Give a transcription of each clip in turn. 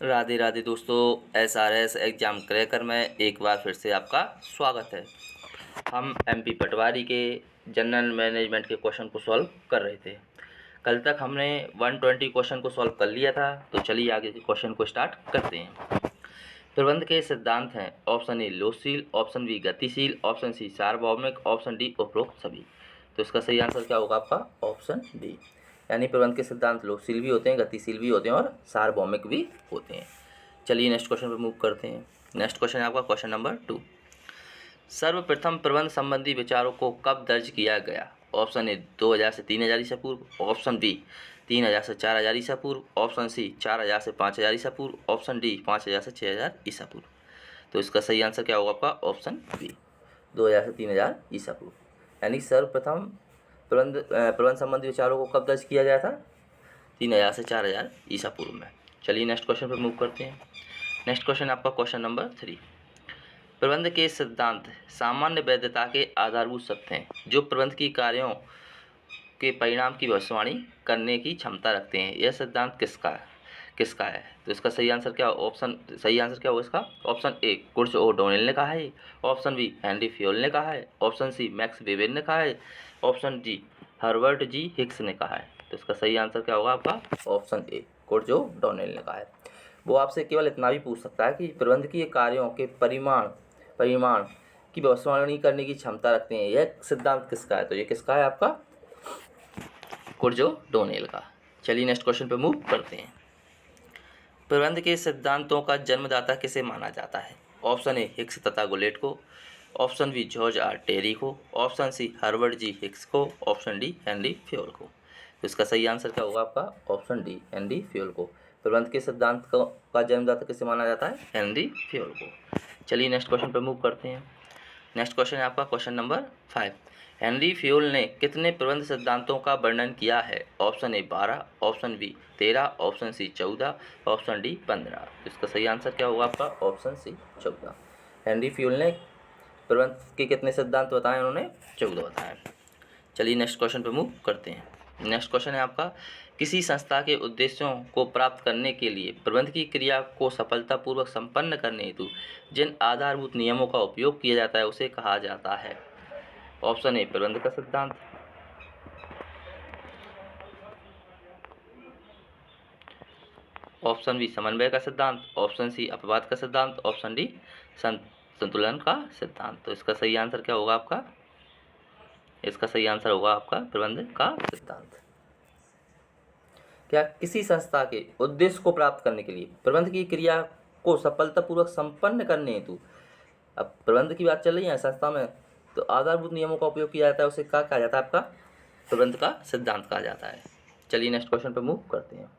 राधे राधे दोस्तों, SRS exam cracker में एक बार फिर से आपका स्वागत है। हम एमपी पटवारी के जनरल मैनेजमेंट के क्वेश्चन को सॉल्व कर रहे थे। कल तक हमने 120 क्वेश्चन को सॉल्व कर लिया था, तो चलिए आगे के क्वेश्चन को स्टार्ट करते हैं। प्रबंध के सिद्धांत हैं ऑप्शन ए लोचशील, ऑप्शन बी गतिशील, ऑप्शन सी सार्वभौमिक, ऑप्शन डी उपरोक्त सभी। तो इसका सही आंसर क्या होगा आपका? Option D. यानी प्रबंध के सिद्धांत लोचशील भी होते हैं, गतिशील भी होते हैं और सार्वभौमिक भी होते हैं। चलिए नेक्स्ट क्वेश्चन पर मूव करते हैं। नेक्स्ट क्वेश्चन है आपका क्वेश्चन नंबर 2। सर्वप्रथम प्रबंध संबंधी विचारों को कब दर्ज किया गया? ऑप्शन ए 2000 से 3000 ईसा पूर्व, ऑप्शन बी 3000 से 4000 ईसा पूर्व, ऑप्शन सी 4000 से 5000 ईसा पूर्व, ऑप्शन डी 5000 से 6000 ईसा पूर्व। तो इसका सही आंसर क्या होगा आपका? ऑप्शन बी 2000 से 3000 ईसा पूर्व। यानी सर्वप्रथम प्रबंध संबंधी विचारों को कब दर्ज किया गया था? 3000 से 4000 ईसा पूर्व में। चलिए नेक्स्ट क्वेश्चन पर मूव करते हैं। नेक्स्ट क्वेश्चन आपका क्वेश्चन नंबर 3। प्रबंध के सिद्धांत सामान्य वैधता के आधारभूत सत्य हैं जो प्रबंध की कार्यों के परिणाम की भविष्यवाणी करने की क्षमता रखते हैं। यह सिद्धांत किसका है? तो इसका सही आंसर क्या होगा इसका? ऑप्शन ए कुर्च ओडोनिल ने कहा है, ऑप्शन बी हेनरी फ्योल ने कहा है, ऑप्शन सी मैक्स वेबर ने कहा है, option D Herbert G Hicks ने कहा है। तो इसका सही आंसर क्या होगा आपका? ऑप्शन ए कुर्च ओडोनिल ने कहा है। वो आपसे केवल इतना भी पूछ सकता है कि प्रबंध की कार्यों के परिमाण की भविष्यवाणी करने की क्षमता रखते हैं। यह सिद्धांत किसका है? तो ये किसका है आपका? कुर्ज ओडोनिल का। चलिए नेक्स्ट क्वेश्चन पे मूव करते हैं। प्रबंध के सिद्धांतों का जन्मदाता किसे माना जाता है? ऑप्शन ए हिक्स तथा गुलेट को, option B George R Terry को, option C Herbert G Hicks को, ऑप्शन डी हेनरी फ्योल को। तो इसका सही आंसर क्या होगा आपका? ऑप्शन डी हेनरी फ्योल को। प्रबंध के सिद्धांत का जन्मदाता किसे माना जाता है? हेनरी फ्योल को। चलिए नेक्स्ट क्वेश्चन पर मूव करते हैं। नेक्स्ट क्वेश्चन है आपका क्वेश्चन नंबर 5। हेनरी फ्योल ने कितने प्रबंध सिद्धांतों का वर्णन किया है? Option A 12, option B 13, option C 14, option D 15। इसका सही आंसर क्या होगा आपका? Option C 14। हेनरी फ्योल ने प्रबंध के कितने सिद्धांत बताए? उन्होंने 14 बताए। चलिए नेक्स्ट क्वेश्चन पर मूव करते हैं। नेक्स्ट क्वेश्चन है आपका, किसी संस्था के उद्देश्यों को प्राप्त करने के लिए प्रबंध की क्रिया को सफलतापूर्वक संपन्न करने हेतु जिन आधारभूत नियमों का उपयोग किया जाता है उसे कहा जाता है? ऑप्शन ए प्रबंध का सिद्धांत, ऑप्शन बी समन्वय का सिद्धांत, ऑप्शन सी अपवाद का सिद्धांत, ऑप्शन डी संतुलन का सिद्धांत। तो इसका सही आंसर क्या होगा आपका? इसका सही आंसर होगा आपका प्रबंध का सिद्धांत। क्या किसी संस्था के उद्देश्य को प्राप्त करने के लिए प्रबंध की क्रिया को सफलतापूर्वक संपन्न करने हेतु, अब प्रबंध की बात चल रही है संस्था में, तो आधारभूत नियमों का उपयोग किया जाता है, उसे क्या कहा जाता है? आपका प्रबंध का सिद्धांत कहा जाता है। चलिए नेक्स्ट क्वेश्चन पर मूव करते हैं।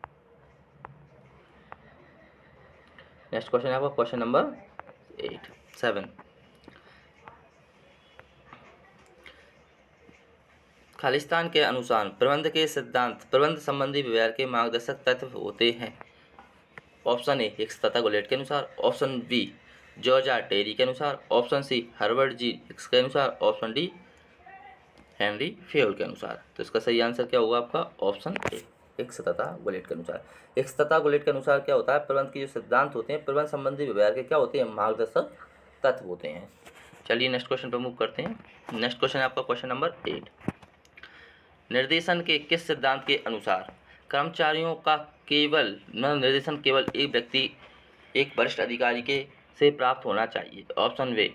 नेक्स्ट क्वेश्चन है आपका क्वेश्चन नंबर 7। खालिस्तान के अनुसार प्रबंध के सिद्धांत प्रबंध संबंधी व्यवहार के मार्गदर्शक तत्व होते हैं। ऑप्शन ए हिक्स तथा गुलेट के अनुसार, option B George R Terry के अनुसार, option C Herbert G Hicks के अनुसार, ऑप्शन डी हेनरी फ्योल के अनुसार। तो इसका सही आंसर क्या होगा आपका? ऑप्शन ए हिक्स तथा गुलेट के अनुसार। हिक्स तथा गुलेट के अनुसार क्या होता है? प्रबंध के जो सिद्धांत होते हैं प्रबंध संबंधी व्यवहार के क्या होते हैं? मार्गदर्शक तत्व होते हैं। चलिए नेक्स्ट क्वेश्चन पर मूव करते हैं। नेक्स्ट क्वेश्चन है आपका क्वेश्चन नंबर 8। निर्देशन के किस सिद्धांत के अनुसार कर्मचारियों का निर्देशन केवल एक व्यक्ति, एक वरिष्ठ अधिकारी के से प्राप्त होना चाहिए? ऑप्शन वे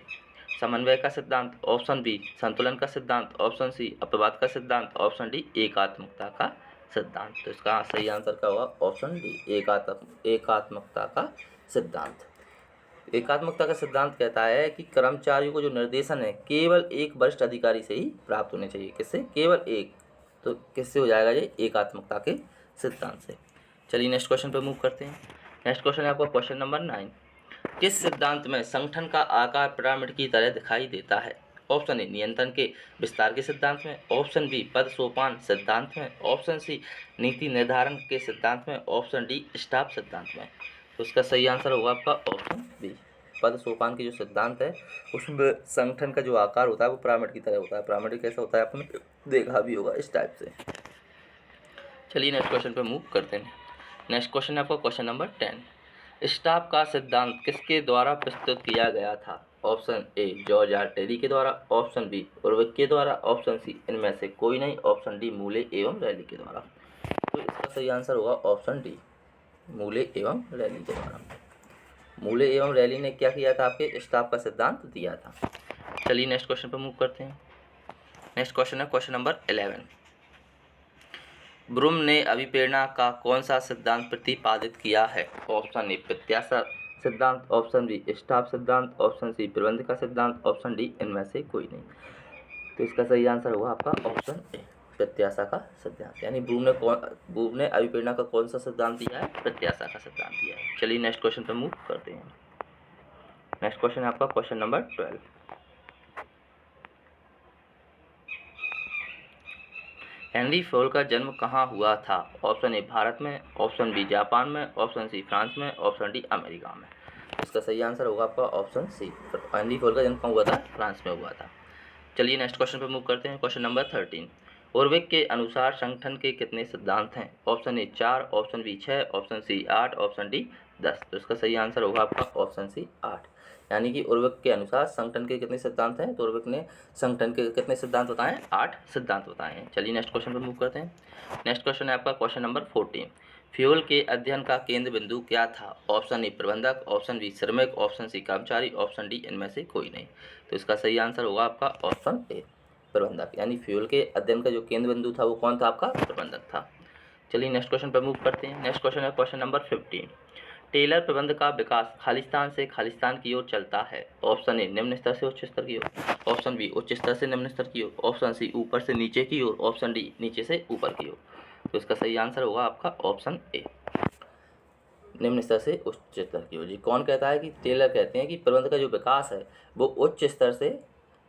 समन्वय का सिद्धांत, ऑप्शन बी संतुलन का सिद्धांत, ऑप्शन सी अपवाद का सिद्धांत, ऑप्शन डी एकात्मकता का सिद्धांत। तो इसका सही आंसर क्या होगा? ऑप्शन डी एकात्मकता का सिद्धांत। एकात्मकता का सिद्धांत कहता है कि कर्मचारियों को जो निर्देशन है केवल एक वरिष्ठ अधिकारी से ही प्राप्त होने चाहिए। किससे? केवल एक। तो किससे हो जाएगा ये? एकात्मकता के सिद्धांत से। चलिए नेक्स्ट क्वेश्चन पर मूव करते हैं। नेक्स्ट क्वेश्चन है आपका क्वेश्चन नंबर 9। किस सिद्धांत में संगठन का आकार पिरामिड की तरह दिखाई देता है? ऑप्शन ए नियंत्रण के विस्तार के सिद्धांत में, ऑप्शन बी पद सोपान सिद्धांत में, ऑप्शन सी नीति निर्धारण के सिद्धांत में, ऑप्शन डी स्टाफ सिद्धांत में। तो इसका सही आंसर होगा आपका ऑप्शन बी पद सोपान की जो सिद्धांत है उसमें संगठन का जो आकार होता है वो पिरामिड की तरह होता है। पिरामिड कैसा होता है आपने देखा भी होगा, इस टाइप से। चलिए नेक्स्ट क्वेश्चन पे मूव करते हैं। नेक्स्ट क्वेश्चन है आपका क्वेश्चन नंबर 10। स्टाफ का सिद्धांत किसके द्वारा प्रस्तुत किया गया था? Option A George R Terry के द्वारा, ऑप्शन बी उर्विक के द्वारा, ऑप्शन सी इनमें से कोई नहीं, ऑप्शन डी मूले एवं रैली के द्वारा। तो इसका सही आंसर होगा ऑप्शन डी मूले एवं रैली के द्वारा। मूले एवं रैली ने क्या किया था? आपके स्टाफ का सिद्धांत दिया था। चलिए नेक्स्ट क्वेश्चन पर मूव करते हैं। नेक्स्ट क्वेश्चन है क्वेश्चन नंबर 11। ब्रूम ने अभिप्रेरणा का कौन सा सिद्धांत प्रतिपादित किया है? ऑप्शन ए प्रत्याशा सिद्धांत, ऑप्शन बी स्टाफ सिद्धांत, ऑप्शन सी प्रबंध का सिद्धांत, ऑप्शन डी इनमें से कोई नहीं। तो इसका सही आंसर होगा आपका ऑप्शन ए प्रत्याशा का सिद्धांत। यानी ब्रूम ने अभिप्रेरणा का कौन सा सिद्धांत दिया है? प्रत्याशा का सिद्धांत दिया है। चलिए नेक्स्ट क्वेश्चन पर मूव करते हैं। नेक्स्ट क्वेश्चन है आपका क्वेश्चन नंबर 12। हेनरी फोल का जन्म कहाँ हुआ था? ऑप्शन ए भारत में, ऑप्शन बी जापान में, ऑप्शन सी फ्रांस में, ऑप्शन डी अमेरिका में। इसका सही आंसर होगा आपका ऑप्शन सी। हेनरी फोल का जन्म कहाँ हुआ था? फ्रांस में हुआ था। चलिए नेक्स्ट क्वेश्चन पर मूव करते हैं। Question number 13। उर्विक के अनुसार संगठन के कितने सिद्धांत हैं? Option A 4, option B 6, option C 8, option D 10। तो इसका सही आंसर होगा आपका ऑप्शन सी 8। यानी कि उर्विक के अनुसार संगठन के कितने सिद्धांत हैं? तो उर्विक ने संगठन के कितने सिद्धांत बताए? 8 सिद्धांत बताए हैं। चलिए नेक्स्ट क्वेश्चन पर मूव करते हैं। नेक्स्ट क्वेश्चन है आपका क्वेश्चन नंबर 14। फ्यूल के अध्ययन का केंद्र बिंदु क्या था? ऑप्शन ए प्रबंधक, ऑप्शन बी श्रमिक, ऑप्शन सी कर्मचारी, ऑप्शन डी इनमें से कोई नहीं। तो इसका सही आंसर होगा आपका ऑप्शन ए प्रबंधक। यानी फ्यूल के अध्ययन का जो केंद्र बिंदु था वो कौन था? आपका प्रबंधक था। चलिए नेक्स्ट क्वेश्चन पर मूव करते हैं। नेक्स्ट क्वेश्चन है क्वेश्चन नंबर 15। टेलर प्रबंध का विकास खालिस्तान से खालिस्तान की ओर चलता है। ऑप्शन ए निम्न स्तर से उच्च स्तर की ओर, ऑप्शन बी उच्च स्तर से निम्न स्तर की ओर, ऑप्शन सी ऊपर से नीचे की ओर, ऑप्शन डी नीचे से ऊपर की ओर। तो इसका सही आंसर होगा आपका ऑप्शन ए निम्न स्तर से उच्च स्तर की ओर। जी कौन कहता है? कि टेलर कहते हैं कि प्रबंध का जो विकास है वो उच्च स्तर से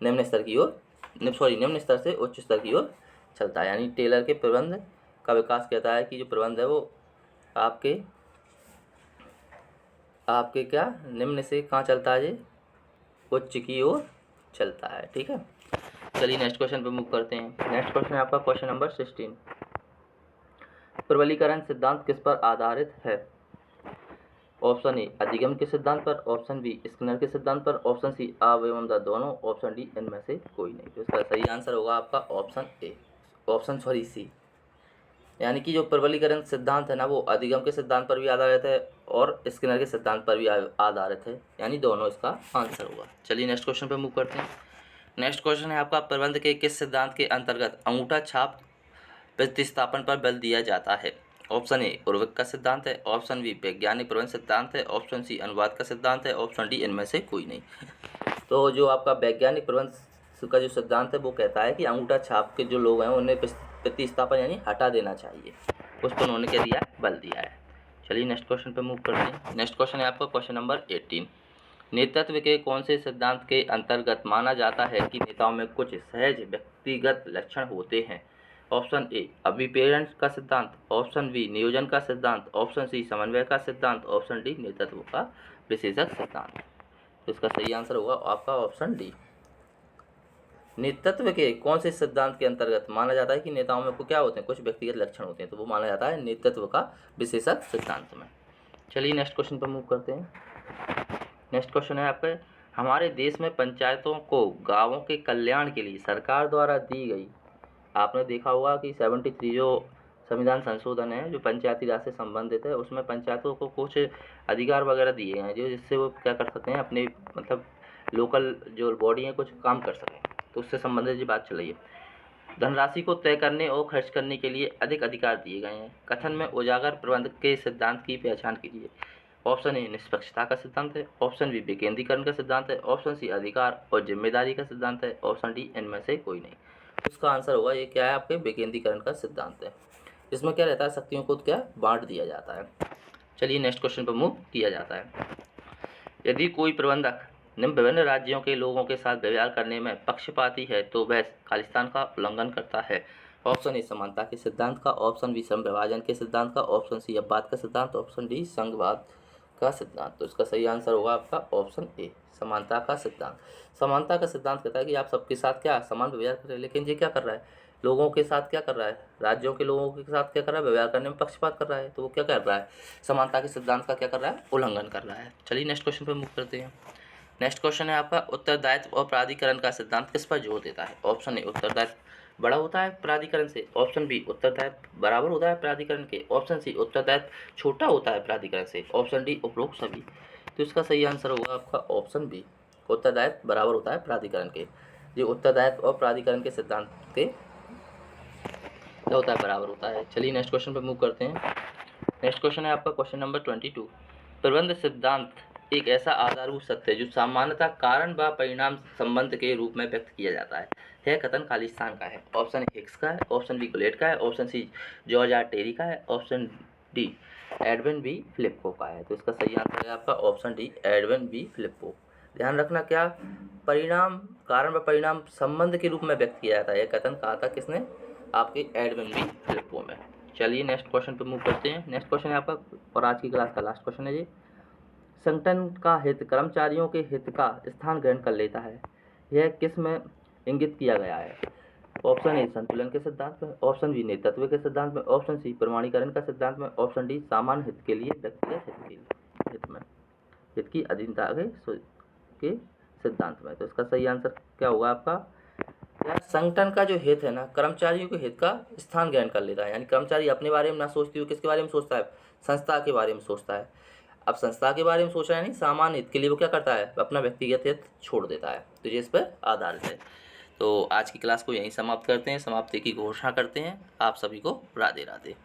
निम्न स्तर की ओर, निम्न स्तर से उच्च स्तर की ओर चलता है। यानी टेलर के प्रबंध का विकास कहता है कि जो प्रबंध है वो आपके क्या निम्न से कहाँ चलता है? जी उच्च की ओर चलता है। ठीक है। चलिए नेक्स्ट क्वेश्चन पे मूव करते हैं। नेक्स्ट क्वेश्चन है आपका क्वेश्चन नंबर 16। प्रबलीकरण सिद्धांत किस पर आधारित है? ऑप्शन ए अधिगम के सिद्धांत पर, ऑप्शन बी स्किनर के सिद्धांत पर, ऑप्शन सी एवं द दोनों, ऑप्शन डी इनमें से कोई नहीं। तो इसका सही आंसर होगा आपका ऑप्शन सी। यानी कि जो प्रबलीकरण सिद्धांत है ना वो अधिगम के सिद्धांत पर भी आधारित है और स्किनर के सिद्धांत पर भी आधारित है। यानी दोनों इसका आंसर होगा। चलिए नेक्स्ट क्वेश्चन पे मूव करते हैं। नेक्स्ट क्वेश्चन है आपका प्रबंध के किस सिद्धांत के अंतर्गत अंगूठा छाप प्रतिस्थापन पर बल दिया जाता है? ऑप्शन ए उर्विक का सिद्धांत है, ऑप्शन बी वैज्ञानिक प्रबंध सिद्धांत है, ऑप्शन सी अनुवाद का सिद्धांत है, ऑप्शन डी इनमें से कोई नहीं। तो जो आपका वैज्ञानिक प्रबंध का जो सिद्धांत है वो कहता है कि अंगूठा छाप के जो लोग हैं उन्हें प्रतिस्थापन यानी हटा देना चाहिए। उस पर उन्होंने क्या दिया है? बल दिया है। चलिए नेक्स्ट क्वेश्चन पे मूव करते हैं। नेक्स्ट क्वेश्चन है आपका क्वेश्चन नंबर 18। नेतृत्व के कौन से सिद्धांत के अंतर्गत माना जाता है कि नेताओं में कुछ सहज व्यक्तिगत लक्षण होते हैं? ऑप्शन ए अभिप्रेरण का सिद्धांत, ऑप्शन बी नियोजन का सिद्धांत, ऑप्शन सी समन्वय का सिद्धांत, ऑप्शन डी नेतृत्व का विशेषक सिद्धांत। तो इसका सही आंसर होगा आपका ऑप्शन डी। नेतृत्व के कौन से सिद्धांत के अंतर्गत माना जाता है कि नेताओं में क्या होते हैं? कुछ व्यक्तिगत लक्षण होते हैं, तो वो माना जाता है नेतृत्व का विशेषक सिद्धांत में। चलिए नेक्स्ट क्वेश्चन पर मूव करते हैं। नेक्स्ट क्वेश्चन है आपका हमारे देश में पंचायतों को गाँवों के कल्याण के लिए सरकार द्वारा दी गई, आपने देखा होगा कि 73 जो संविधान संशोधन है जो पंचायती राज से संबंधित है उसमें पंचायतों को कुछ अधिकार वगैरह दिए हैं जो जिससे वो क्या कर सकते हैं अपने मतलब लोकल जो बॉडी है कुछ काम कर सकें। तो उससे संबंधित जो बात चल रही है धनराशि को तय करने और खर्च करने के लिए अधिक अधिकार दिए गए हैं। कथन में उजागर प्रबंध के सिद्धांत की पहचान कीजिए। ऑप्शन ए निष्पक्षता का सिद्धांत है, ऑप्शन बी विकेंद्रीकरण का सिद्धांत है, ऑप्शन सी अधिकार और जिम्मेदारी का सिद्धांत है, ऑप्शन डी इनमें से कोई नहीं। उसका आंसर होगा ये क्या है? आपके विकेंद्रीकरण का सिद्धांत है। इसमें क्या रहता है? शक्तियों को क्या बांट दिया जाता है। चलिए नेक्स्ट क्वेश्चन पर मूव किया जाता है। यदि कोई प्रबंधक विभिन्न राज्यों के लोगों के साथ व्यवहार करने में पक्षपाती है तो वह खालिस्तान का उल्लंघन करता है। ऑप्शन ए समानता के सिद्धांत का, ऑप्शन बी श्रम विभाजन के सिद्धांत का, ऑप्शन सी अपवाद का सिद्धांत, ऑप्शन डी संघवाद का सिद्धांत। तो इसका सही आंसर होगा आपका ऑप्शन ए समानता का सिद्धांत। समानता का सिद्धांत कहता है कि आप सबके साथ क्या समान व्यवहार करें, लेकिन ये क्या कर रहा है? लोगों के साथ क्या कर रहा है, राज्यों के लोगों के साथ क्या कर रहा है, व्यवहार करने में पक्षपात कर रहा है। तो वो क्या कर रहा है, समानता के सिद्धांत का क्या कर रहा है, उल्लंघन कर रहा है। चलिए नेक्स्ट क्वेश्चन पर मूव करते हैं। नेक्स्ट क्वेश्चन है आपका, उत्तरदायित्व और प्राधिकरण का सिद्धांत किस पर जोर देता है। ऑप्शन ए, उत्तरदायित्व बड़ा होता है प्राधिकरण से। ऑप्शन बी, उत्तरदायित्व बराबर होता है प्राधिकरण के। ऑप्शन सी, उत्तरदायित्व छोटा होता है प्राधिकरण से। ऑप्शन डी, उपरोक्त सभी। तो इसका सही आंसर होगा आपका ऑप्शन बी, उत्तरदायित्व बराबर होता है प्राधिकरण के। ये उत्तरदायित्व और प्राधिकरण के सिद्धांत के क्या होता है, बराबर होता है। चलिए नेक्स्ट क्वेश्चन पर मूव करते हैं। नेक्स्ट क्वेश्चन है आपका क्वेश्चन नंबर 22। प्रबंध सिद्धांत एक ऐसा आधारभूत सत्य है जो सामान्यतः कारण व परिणाम संबंध के रूप में व्यक्त किया जाता है। यह कथन खालिस्तान का है। ऑप्शन ए, हिक्स का है। ऑप्शन बी, गुलेट का है। Option C, George R Terry का है। Option D, Edwin B Flippo का है। तो इसका सही आंसर है आपका option D, Edwin B Flippo. ध्यान रखना, क्या परिणाम, कारण व परिणाम संबंध के रूप में व्यक्त किया जाता है। यह कथन कहा था किसने, आपके एडविन बी फ्लिप्पो में। चलिए नेक्स्ट क्वेश्चन पे मूव करते हैं। नेक्स्ट क्वेश्चन है आपका, और आज की क्लास का लास्ट क्वेश्चन है जी। संगठन का हित कर्मचारियों के हित का स्थान ग्रहण कर लेता है, यह किस में इंगित किया गया है। ऑप्शन ए, संतुलन के सिद्धांत में। ऑप्शन बी, नेतृत्व के सिद्धांत में। ऑप्शन सी, प्रमाणीकरण का सिद्धांत में। ऑप्शन डी, सामान्य हित के लिए व्यक्तिगत हित में, हित की अधीनता के सिद्धांत में। तो इसका सही आंसर क्या होगा आपका, यार संगठन का जो हित है ना, कर्मचारियों के हित का स्थान ग्रहण कर लेता है। यानी कर्मचारी अपने बारे में ना सोचते हुए किसके बारे में सोचता है, संस्था के बारे में सोचता है। अब संस्था के बारे में सोच रहा है, नहीं सामान्य हित के लिए वो क्या करता है, अपना व्यक्तिगत हित छोड़ देता है। तो ये इस पर आधारित है। तो आज की क्लास को यहीं समाप्त करते हैं, समाप्ति की घोषणा करते हैं। आप सभी को राधे राधे।